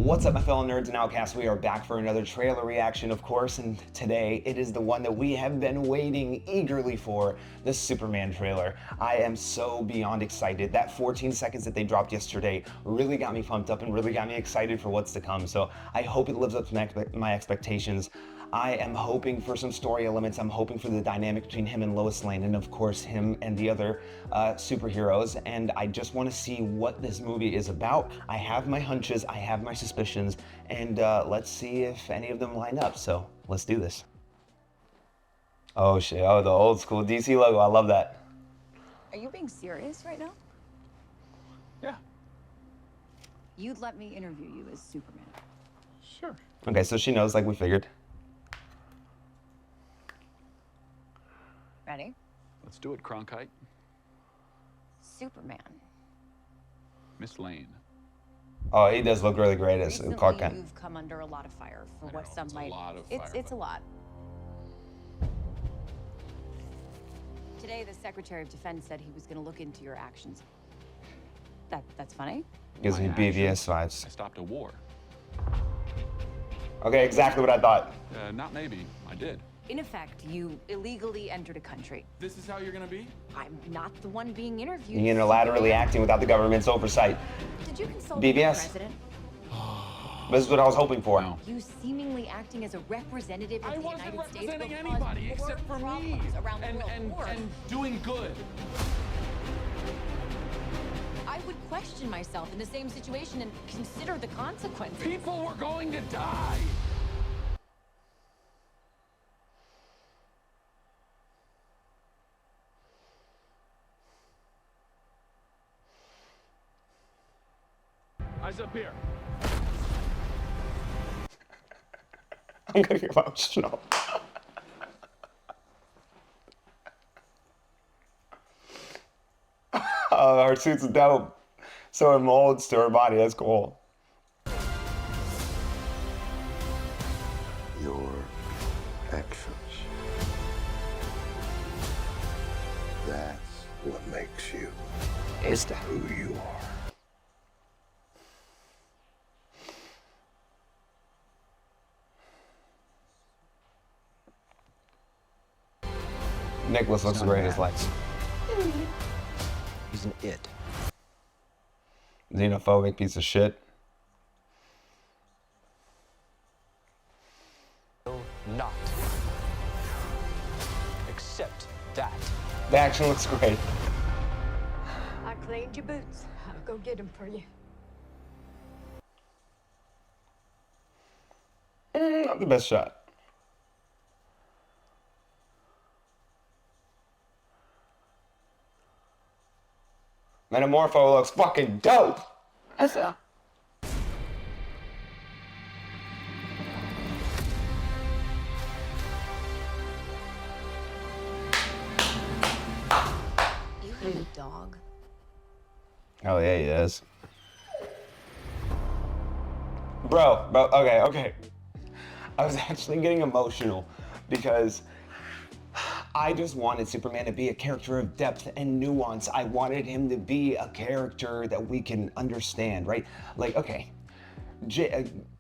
What's up, my fellow nerds and outcasts? We are back for another trailer reaction, of course, and today it is the one that we have been waiting eagerly for, the Superman trailer. I am so beyond excited. That 14 seconds that they dropped yesterday really got me pumped up and really got me excited for what's to come, so I hope it lives up to my expectations. I am hoping for some story elements. I'm hoping for the dynamic between him and Lois Lane, and of course him and the other superheroes, and I just want to see what this movie is about. I have my hunches, I have my suspicions, and let's see if any of them line up, so let's do this. Oh shit, oh, the old school DC logo, I love that. Are you being serious right now? Yeah. You'd let me interview you as Superman. Sure. Okay, so she knows, like we figured. Ready? Let's do it, Cronkite. Superman. Miss Lane. Oh, he does look really great as Recently, Clark Kent. you've come under a lot of fire for what know, some it's a might. lot of it's fire, a but- lot. Today, the Secretary of Defense said he was going to look into your actions. That's funny. Gives me My BVS I vibes. stopped a war. Okay, exactly what I thought. Not maybe. I did. In effect, you illegally entered a country. This is how you're gonna be? I'm not the one being interviewed. Unilaterally acting without the government's oversight. Did you consult BBS? with the president? This is what I was hoping for. No. You seemingly acting as a representative of I the wasn't United States representing will cause anybody more except for me. problems around the And, world. Or and doing good. I would question myself in the same situation and consider the consequences. People were going to die. Eyes up here. I'm gonna get emotional. Her suit's dope. So it molds to her body. That's cool. Your actions. That's what makes you Is that? who you are. Nicholas looks not great bad. as Lex. He's an it. Xenophobic piece of shit. Will not accept that. The action looks great. I cleaned your boots. I'll go get them for you. Not the best shot. Metamorpho looks fucking dope. That's a... You have a dog. Hell yeah, he is. Bro, okay. I was actually getting emotional because I just wanted Superman to be a character of depth and nuance. I wanted him to be a character that we can understand, right? Like, okay,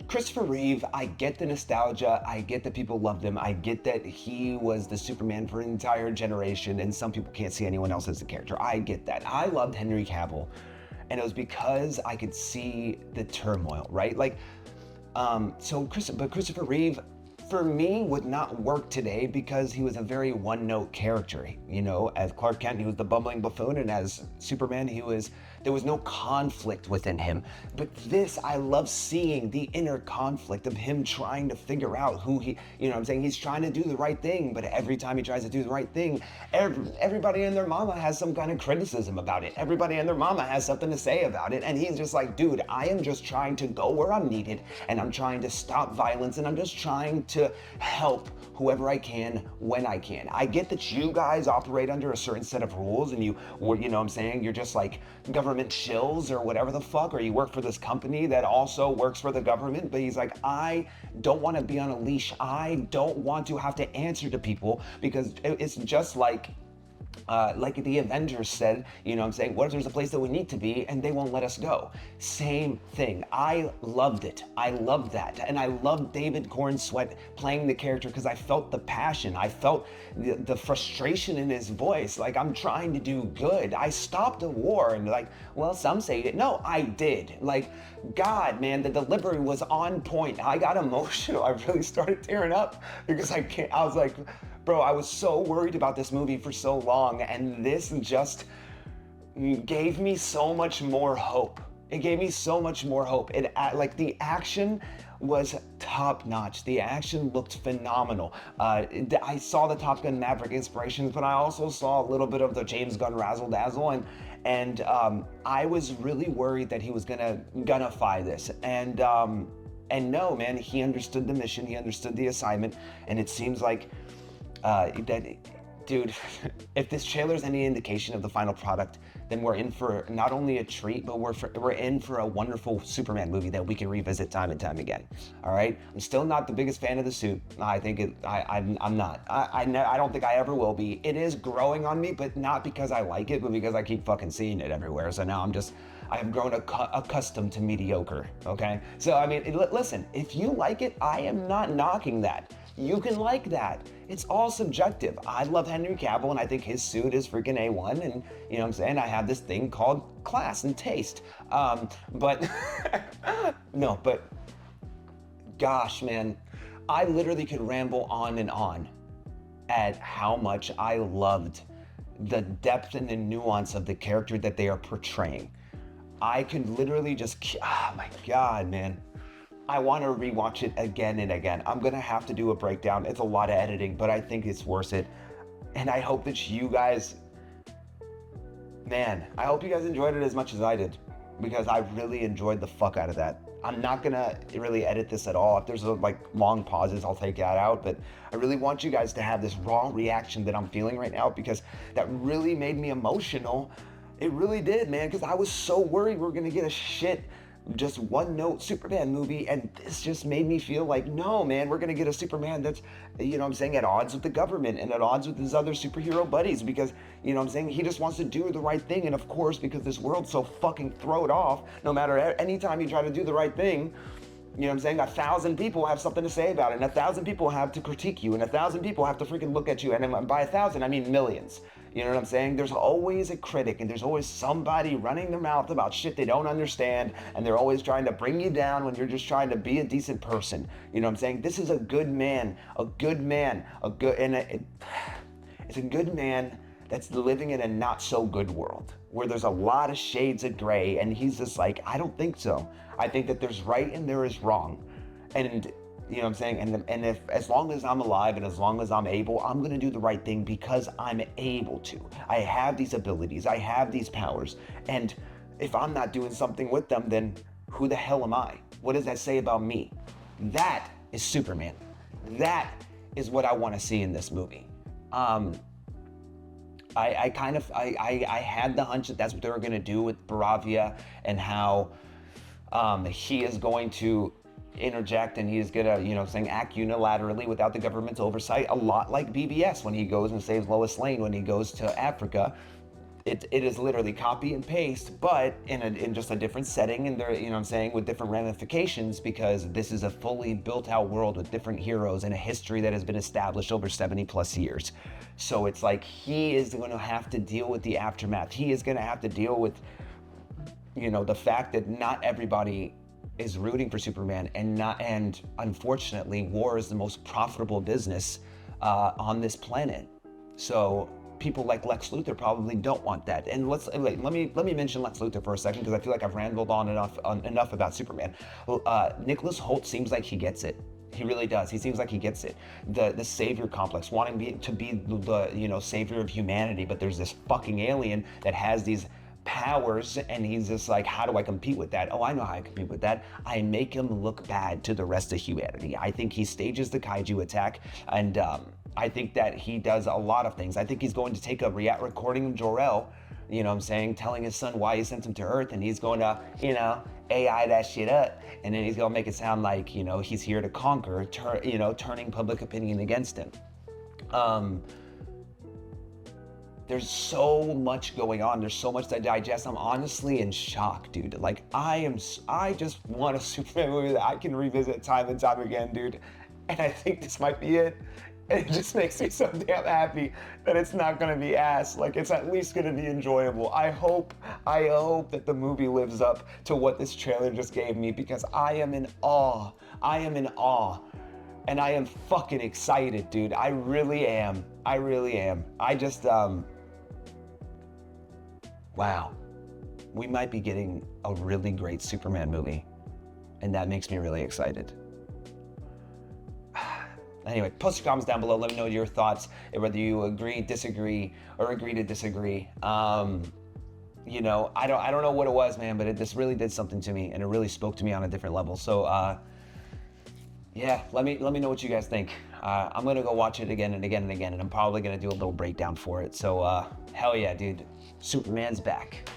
Christopher Reeve, I get the nostalgia. I get that people loved him. I get that he was the Superman for an entire generation and some people can't see anyone else as a character. I get that. I loved Henry Cavill, and it was because I could see the turmoil, right? Like, but Christopher Reeve, for me, would not work today because he was a very one-note character. You know, as Clark Kent, he was the bumbling buffoon, and as Superman, there was no conflict within him. But this, I love seeing the inner conflict of him trying to figure out who he, you know what I'm saying? He's trying to do the right thing, but every time he tries to do the right thing, everybody and their mama has some kind of criticism about it. Everybody and their mama has something to say about it. And he's just like, dude, I am just trying to go where I'm needed, and I'm trying to stop violence, and I'm just trying to help whoever I can when I can. I get that you guys operate under a certain set of rules, and you know what I'm saying? You're just like government shills or whatever the fuck, or you work for this company that also works for the government. But he's like, I don't want to be on a leash. I don't want to have to answer to people because it's just like like the Avengers said, you know what I'm saying, what if there's a place that we need to be and they won't let us go? Same thing. I loved it. I loved that. And I loved David Corn Sweat playing the character because I felt the passion. I felt the frustration in his voice. Like, I'm trying to do good. I stopped a war and like, well, some say it. No, I did. Like, God, man, the delivery was on point. I got emotional. I really started tearing up because I was like, bro, I was so worried about this movie for so long, and this just gave me so much more hope. It gave me so much more hope. Like, the action was top notch. The action looked phenomenal. I saw the Top Gun Maverick inspirations, but I also saw a little bit of the James Gunn razzle dazzle, and I was really worried that he was gonna gunnify this. And no, man, he understood the mission, he understood the assignment, and it seems like dude, if this trailer is any indication of the final product, then we're in for not only a treat, but we're in for a wonderful Superman movie that we can revisit time and time again. All right, I'm still not the biggest fan of the suit. I'm not. I don't think I ever will be. It is growing on me, but not because I like it, but because I keep fucking seeing it everywhere. So now I have grown accustomed to mediocre. Okay, so I mean, listen, if you like it, I am not knocking that. You can like that. It's all subjective. I love Henry Cavill and I think his suit is freaking A1, and you know what I'm saying? I have this thing called class and taste. But no, but gosh, man, I literally could ramble on and on at how much I loved the depth and the nuance of the character that they are portraying. I could literally just, oh my God, man. I want to rewatch it again and again. I'm gonna have to do a breakdown. It's a lot of editing, but I think it's worth it. And I hope that you guys, man, I hope you guys enjoyed it as much as I did, because I really enjoyed the fuck out of that. I'm not gonna really edit this at all. If there's like long pauses, I'll take that out, but I really want you guys to have this raw reaction that I'm feeling right now, because that really made me emotional. It really did, man, because I was so worried we were gonna get a shit, just one note Superman movie, and this just made me feel like, no, man, we're gonna get a Superman that's, you know what I'm saying, at odds with the government and at odds with his other superhero buddies, because, you know what I'm saying, he just wants to do the right thing. And of course, because this world's so fucking throwed off, no matter anytime you try to do the right thing, you know what I'm saying, 1,000 people have something to say about it, and 1,000 people have to critique you, and 1,000 people have to freaking look at you, and by 1,000 I mean millions. You know what I'm saying? There's always a critic, and there's always somebody running their mouth about shit they don't understand, and they're always trying to bring you down when you're just trying to be a decent person. You know what I'm saying? This is a good man, it's a good man that's living in a not so good world where there's a lot of shades of gray, and he's just like, I don't think so. I think that there's right and there is wrong. And you know what I'm saying? And if, as long as I'm alive and as long as I'm able, I'm gonna do the right thing because I'm able to. I have these abilities, I have these powers. And if I'm not doing something with them, then who the hell am I? What does that say about me? That is Superman. That is what I wanna see in this movie. I had the hunch that that's what they were gonna do with Baravia, and how he is going to interject, and he's gonna, you know, saying, act unilaterally without the government's oversight, a lot like BVS when he goes and saves Lois Lane when he goes to Africa. It is literally copy and paste, but in just a different setting, and there, you know what I'm saying, with different ramifications, because this is a fully built out world with different heroes and a history that has been established over 70 plus years. So it's like he is going to have to deal with the aftermath. He is going to have to deal with, you know, the fact that not everybody is rooting for Superman, and unfortunately, war is the most profitable business on this planet. So people like Lex Luthor probably don't want that. And let me mention Lex Luthor for a second, because I feel like I've rambled on enough about Superman. Nicholas Hoult seems like he gets it. He really does. He seems like he gets it. The savior complex, wanting to be the, you know, savior of humanity, but there's this fucking alien that has these powers, and he's just like, how do I compete with that? Oh, I know how I compete with that. I make him look bad to the rest of humanity. I think he stages the kaiju attack, and I think that he does a lot of things. I think he's going to take a recording of Jor-El, you know what I'm saying, telling his son why he sent him to Earth, and he's going to, you know, AI that shit up, and then he's gonna make it sound like, you know, he's here to conquer, turning public opinion against him. there's so much going on. There's so much to digest. I'm honestly in shock, dude. Like, I just want a Superman movie that I can revisit time and time again, dude. And I think this might be it. And it just makes me so damn happy that it's not gonna be ass. Like, it's at least gonna be enjoyable. I hope that the movie lives up to what this trailer just gave me, because I am in awe. I am in awe. And I am fucking excited, dude. I really am. I really am. I just, wow. We might be getting a really great Superman movie. And that makes me really excited. Anyway, post your comments down below. Let me know your thoughts, whether you agree, disagree, or agree to disagree. You know, I don't know what it was, man, but this really did something to me, and it really spoke to me on a different level. So, yeah, let me know what you guys think. I'm gonna go watch it again and again and again, and I'm probably gonna do a little breakdown for it. So, hell yeah, dude, Superman's back.